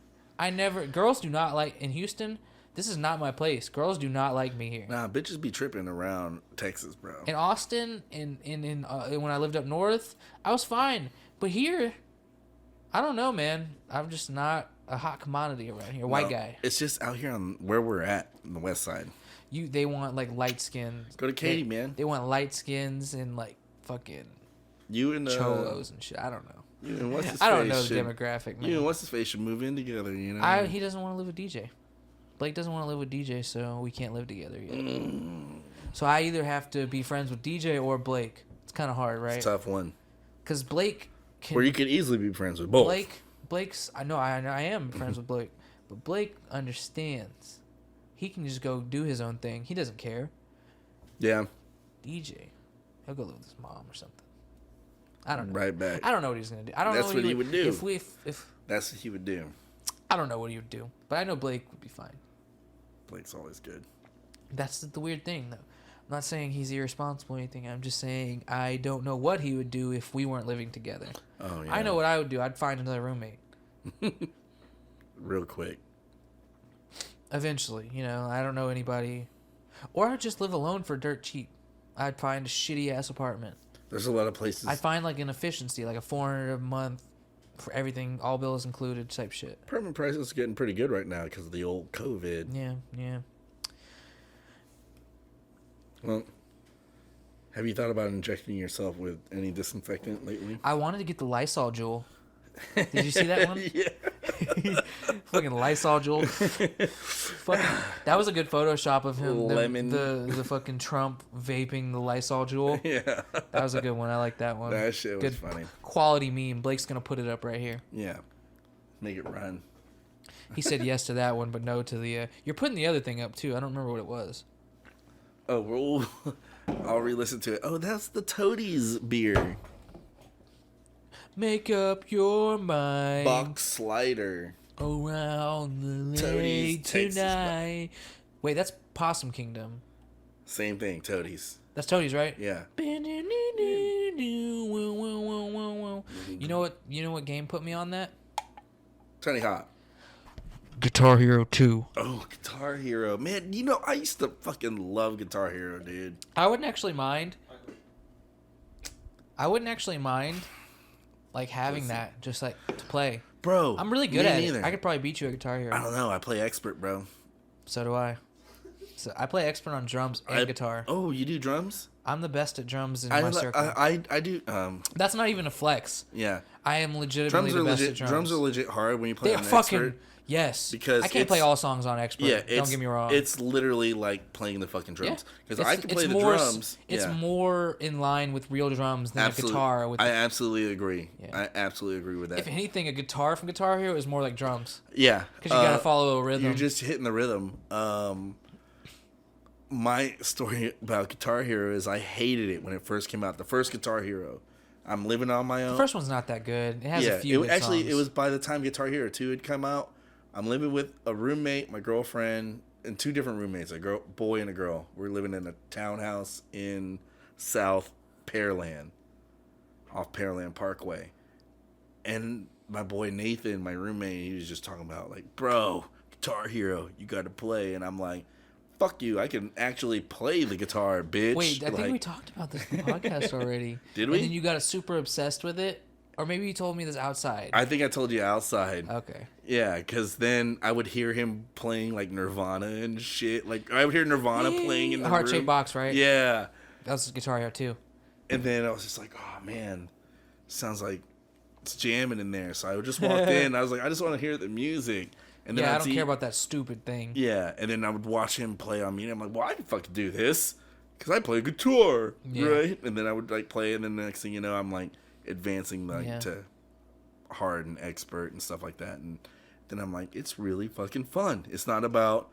girls do not like, in Houston, this is not my place. Girls do not like me here. Nah, bitches be tripping around Texas, bro. In Austin and when I lived up north, I was fine. But here, I don't know, man. I'm just not a hot commodity around here. White guy. It's just out here on where we're at on the west side. They want like light skins. Go to Katy, man. They want light skins and like fucking you and cholos and shit. I don't know. You and what's his I don't face know the should, demographic, man. You and what's his face should move in together, you know? He doesn't want to live with DJ. Blake doesn't want to live with DJ, so we can't live together yet. So I either have to be friends with DJ or Blake. It's kind of hard, right? It's a tough one. Because Blake can... Or you could easily be friends with both. Blake's... I know I am friends with Blake. But Blake understands. He can just go do his own thing. He doesn't care. Yeah. DJ, he'll go live with his mom or something. I don't know. Right back. I don't know what he's gonna do. I don't know what he would do. If that's what he would do. I don't know what he would do, but I know Blake would be fine. Blake's always good. That's the weird thing, though. I'm not saying he's irresponsible or anything. I'm just saying I don't know what he would do if we weren't living together. Oh yeah. I know what I would do. I'd find another roommate. Real quick. Eventually, I don't know anybody, or I'd just live alone for dirt cheap. I'd find a shitty ass apartment. There's a lot of places. I'd find like an efficiency, like a $400 a month for everything, all bills included type shit. Apartment prices are getting pretty good right now because of the old COVID. Yeah. Well, have you thought about injecting yourself with any disinfectant lately? I wanted to get the Lysol Jewel. Did you see that one? Yeah. Fucking Lysol Jewel. Fucking, that was a good Photoshop of him. Lemon. The fucking Trump vaping the Lysol Jewel. Yeah. That was a good one. I like that one. That shit was good funny. Quality meme. Blake's gonna put it up right here. Yeah. Make it run. He said yes to that one, but no to the. You're putting the other thing up too. I don't remember what it was. Oh, well, I'll re-listen to it. Oh, that's the Toadies beer. Make up your mind. Box Slider. Around the lake Toadies, tonight. Wait, that's Possum Kingdom. Same thing, Toadies. That's Toadies, right? Yeah. You know what? You know what game put me on that? Tony Hawk. Guitar Hero 2. Oh, Guitar Hero. Man, you know, I used to fucking love Guitar Hero, dude. I wouldn't actually mind. Like having that, just like to play. Bro, I'm really good at it. I could probably beat you at Guitar Hero. I don't know. I play expert, bro. So do I. So I play expert on drums and guitar. Oh, you do drums? I'm the best at drums in my circle. I do. That's not even a flex. Yeah. I am legitimately the best at drums. Drums are legit hard when you play They on fucking expert. Yes. Because I can't play all songs on expert. Yeah, don't get me wrong. It's literally like playing the fucking drums. Because I can play the drums. It's more in line with real drums than a guitar. I absolutely agree. Yeah. I absolutely agree with that. If anything, a guitar from Guitar Hero is more like drums. Yeah. Because you got to follow a rhythm. You're just hitting the rhythm. My story about Guitar Hero is I hated it when it first came out. The first Guitar Hero. I'm living on my own. The first one's not that good. It has a few good songs. It was by the time Guitar Hero 2 had come out. I'm living with a roommate, my girlfriend, and two different roommates, a boy and a girl. We're living in a townhouse in South Pearland, off Pearland Parkway. And my boy Nathan, my roommate, he was just talking about, like, bro, Guitar Hero, you got to play. And I'm like, fuck you, I can actually play the guitar, bitch. Wait, I think we talked about this in the podcast already. Did we? And then you got super obsessed with it? Or maybe you told me this outside. I think I told you outside. Okay. Yeah, because then I would hear him playing, like, Nirvana and shit. Like, I would hear Nirvana playing in the Heart-shaped room. box, right? Yeah. That was Guitar Hero 2. And then I was just like, oh, man, sounds like it's jamming in there. So I just walked in. I was like, I just want to hear the music. And then I don't care about that stupid thing. Yeah, and then I would watch him play on me. And I'm like, well, I can fucking do this because I play guitar, right? And then I would, like, play it. And then the next thing you know, I'm, like, advancing, like, to hard and expert and stuff like that. And then I'm like, it's really fucking fun. It's not about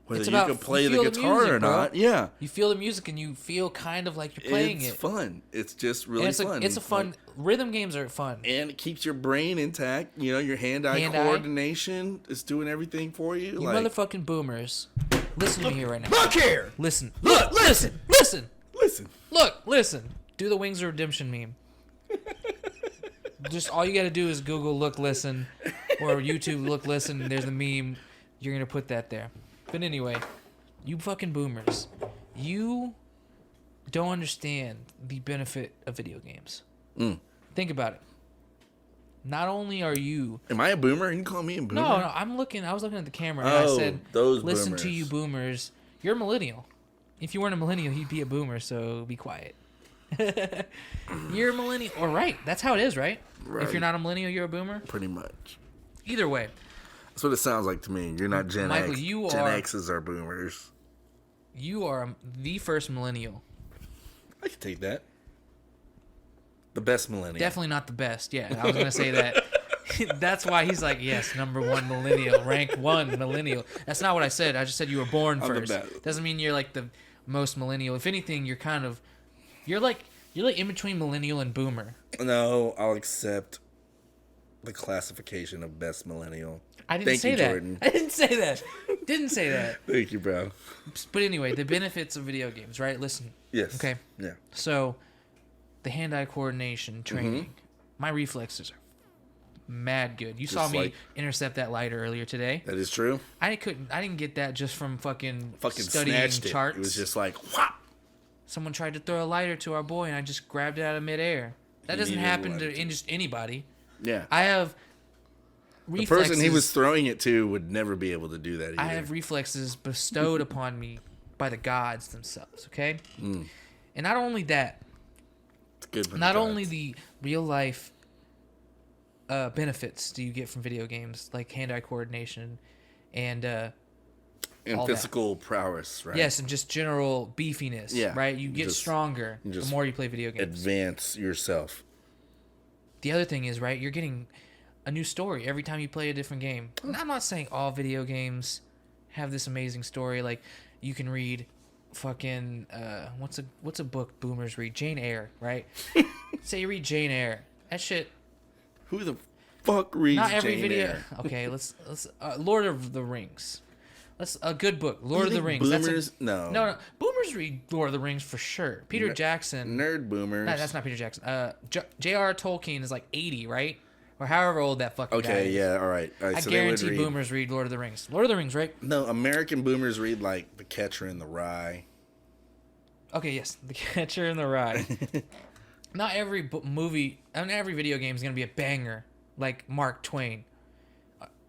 whether you can play the guitar or not. Yeah. You feel the music and you feel kind of like you're playing it. It's fun. It's just really fun. It's a fun... Like, rhythm games are fun. And it keeps your brain intact. You know, your hand-eye coordination is doing everything for you. You motherfucking boomers. Listen to me here right now. Look here! Listen. Look! Listen! Listen! Listen! Look! Listen! Do the Wings of Redemption meme. Just all you got to do is Google look listen or YouTube look listen. There's a meme. You're going to put that there. But anyway, you fucking boomers. You don't understand the benefit of video games. Think about it. Not only are you... Am I a boomer? You can call me a boomer. No, I was looking at the camera and I said, those listen boomers. to you boomers. You're a millennial. If you weren't a millennial, you'd be a boomer, so be quiet. You're a millennial. Or right. That's how it is, right? If you're not a millennial, you're a boomer? Pretty much. Either way. That's what it sounds like to me. You're not Gen Michael, X. Gen X's are boomers. You are the first millennial. I can take that. The best millennial. Definitely not the best. Yeah, I was going to say that. That's why he's like, yes, number one millennial, rank one millennial. That's not what I said. I just said you were born first. Doesn't mean you're like the most millennial. If anything, you're like in between millennial and boomer. No, I'll accept the classification of best millennial. I didn't say that. Jordan. I didn't say that. Didn't say that. Thank you, bro. But anyway, the benefits of video games, right? Listen. Yes. Okay. Yeah. So, the hand-eye coordination training. My reflexes are mad good. You saw me intercept that lighter earlier today. That is true. I didn't get that just from fucking studying snatched charts. It was just like, whop. Someone tried to throw a lighter to our boy, and I just grabbed it out of midair. That doesn't happen to just anybody. Yeah. I have reflexes. The person he was throwing it to would never be able to do that either. I have reflexes bestowed upon me by the gods themselves, okay? And not only that, it's good. Not only the real life benefits do you get from video games, like hand-eye coordination and And physical prowess, right? Yes, and just general beefiness, right? You get stronger the more you play video games. Advance yourself. The other thing is, right, you're getting a new story every time you play a different game. And I'm not saying all video games have this amazing story. Like, you can read fucking, what's a book boomers read? Jane Eyre, right? Say you read Jane Eyre. That shit... Who the fuck reads not every Jane video... Eyre? Okay, let's Lord of the Rings. That's a good book. Lord of the Rings. Boomers? No. Boomers read Lord of the Rings for sure. Peter Jackson. Nerd boomers. No, that's not Peter Jackson. J.R. Tolkien is like 80, right? Or however old that fucking guy is. Okay, yeah, all right. I guarantee boomers read Lord of the Rings. Lord of the Rings, right? No, American boomers read like The Catcher in the Rye. Okay, yes, The Catcher in the Rye. Not every movie, every video game is gonna be a banger like Mark Twain.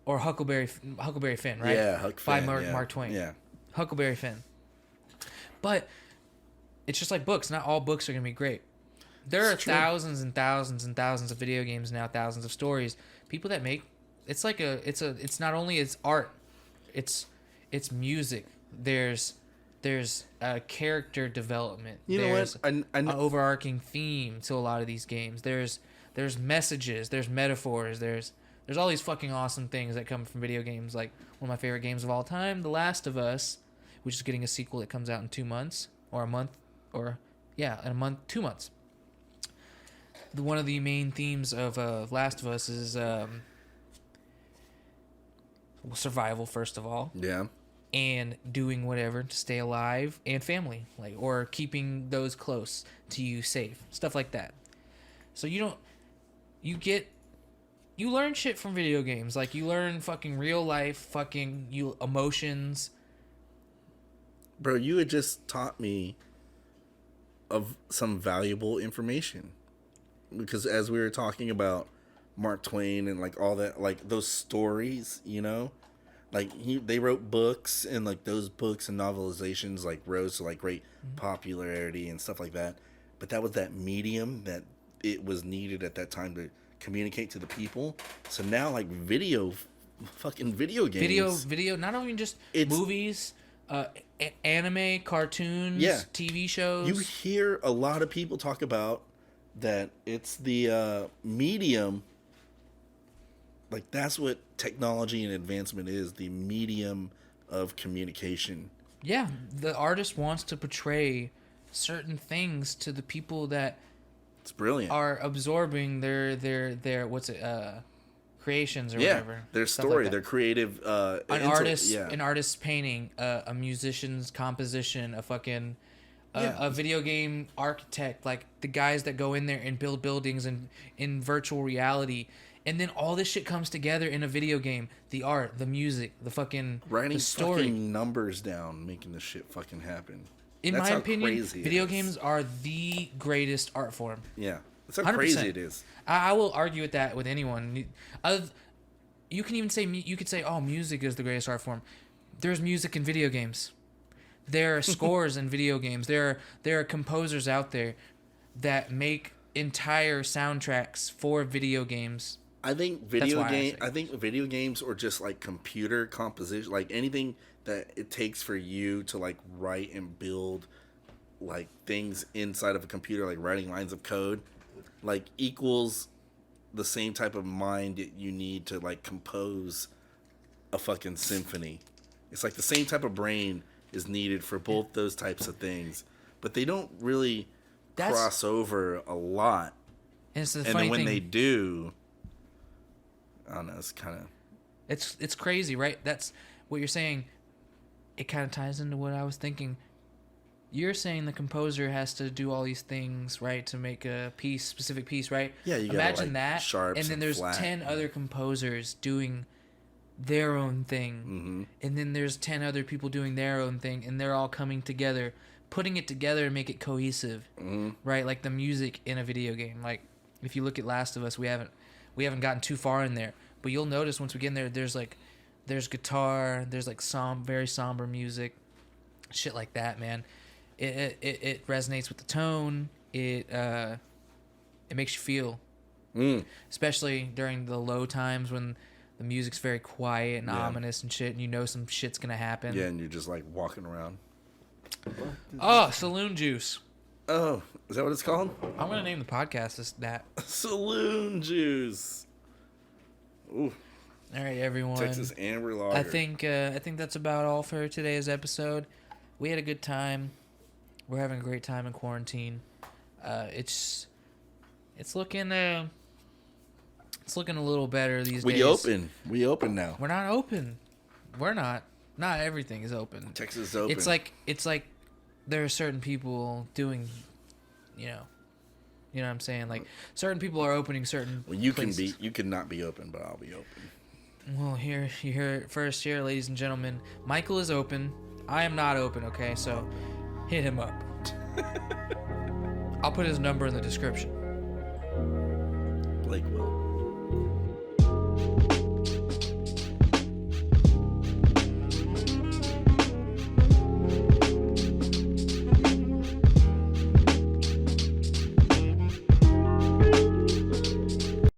Or Huckleberry Finn, right? Yeah, Huck Finn. Mark Twain. Yeah. Huckleberry Finn. But it's just like books. Not all books are going to be great. There are thousands and thousands and thousands of video games now, thousands of stories. People that make it's not only it's art, it's music. There's character development. There's an overarching theme to a lot of these games. There's messages, there's metaphors, there's all these fucking awesome things that come from video games. Like one of my favorite games of all time, The Last of Us, which is getting a sequel that comes out in 2 months or a month in a month, 2 months. One of the main themes of Last of Us is survival, first of all. Yeah. And doing whatever to stay alive and family, like, or keeping those close to you safe, stuff like that. So you learn shit from video games. Like, you learn fucking real life emotions. Bro, you had just taught me of some valuable information. Because as we were talking about Mark Twain and like all that, like those stories, like they wrote books, and like those books and novelizations like rose to like great popularity and stuff like that. But that was that medium that it was needed at that time to communicate to the people. So now like fucking video games, video not only just movies, anime, cartoons, TV shows. You hear a lot of people talk about that it's the medium, like that's what technology and advancement is, the medium of communication. Yeah, the artist wants to portray certain things to the people that it's brilliant are absorbing their creations or whatever. Their story, their creative an artist's painting, a musician's composition, a fucking a video game architect, like the guys that go in there and build buildings and in virtual reality. And then all this shit comes together in a video game. The art, the music, the fucking writing the story. Fucking numbers down, making this shit fucking happen. In my opinion, video games are the greatest art form. Yeah. That's how 100%. Crazy it is. I will argue with that with anyone. You can even say, oh, music is the greatest art form. There's music in video games. There are scores in video games. There are composers out there that make entire soundtracks for video games. I think video games are just like computer composition, like anything that it takes for you to like write and build like things inside of a computer, like writing lines of code, like equals the same type of mind that you need to like compose a fucking symphony. It's like the same type of brain is needed for both those types of things, but they don't really cross over a lot. And then when they do, I don't know, it's kind of... It's crazy, right? That's what you're saying. It kind of ties into what I was thinking. You're saying the composer has to do all these things, right, to make a specific piece, right? Yeah, you imagine gotta, like, that, sharps and then there's flat. 10 other composers doing their own thing, and then there's 10 other people doing their own thing, and they're all coming together, putting it together to make it cohesive, right? Like the music in a video game. Like if you look at Last of Us, we haven't gotten too far in there, but you'll notice once we get in there, there's guitar, there's like very somber music, shit like that, man. It resonates with the tone. It makes you feel especially during the low times when the music's very quiet and ominous and shit, and you know some shit's gonna happen. Yeah, and you're just like walking around. Oh, Saloon Juice. Oh, is that what it's called? I'm gonna name the podcast that. Saloon Juice. Ooh. All right, everyone. Texas Amber Lager. I think that's about all for today's episode. We had a good time. We're having a great time in quarantine. It's looking a little better these days. We open now. We're not open. We're not. Not everything is open. Texas is open. It's like there are certain people doing, you know what I'm saying? Like certain people are opening certain places. You can not be open, but I'll be open. Well, here you hear it first here, ladies and gentlemen. Michael is open. I am not open, okay? So hit him up. I'll put his number in the description. Blake will.